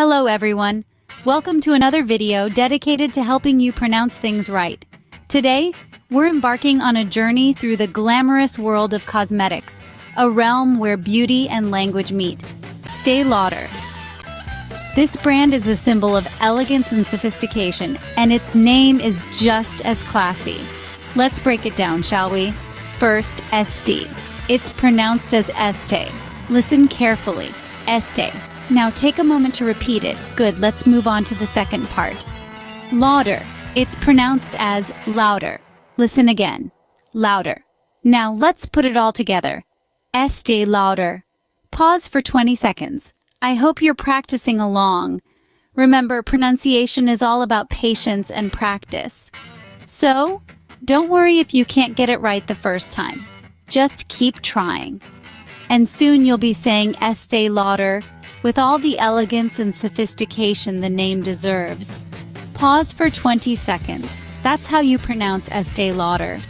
Hello everyone. Welcome to another video dedicated to helping you pronounce things right. Today, we're embarking on a journey through the glamorous world of cosmetics, a realm where beauty and language meet. Estee Lauder. This brand is a symbol of elegance and sophistication, and its name is just as classy. Let's break it down, shall we? First, Estee. It's pronounced as Es-tay. Listen carefully. Es-tay. Now take a moment to repeat it. Good, let's move on to the second part. Lauder. It's pronounced as louder. Listen again. Louder. Now let's put it all together. Estee Lauder. Pause for 20 seconds. I hope you're practicing along. Remember, pronunciation is all about patience and practice. So, don't worry if you can't get it right the first time. Just keep trying. And soon you'll be saying Estee Lauder with all the elegance and sophistication the name deserves. Pause for 20 seconds. That's how you pronounce Estee Lauder.